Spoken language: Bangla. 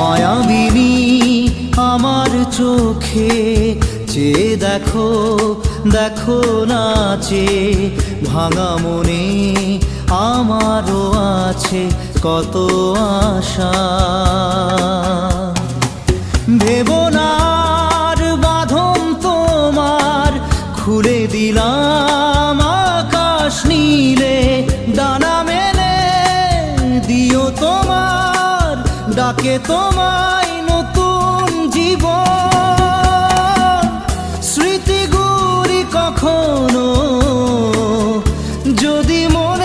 মায়াবিনী আমার চোখে চেয়ে দেখো, দেখো নাচে ভাঙা মনে আমারও আছে কত আশা। ভেবো না আর বাঁধন তোমার, খুলে দিলাম আকাশ নীলে, ডানা মেলে দিও তোমার ডাকে তোমায় নতুন জীবন। স্মৃতিগুলি কখনো যদি মনে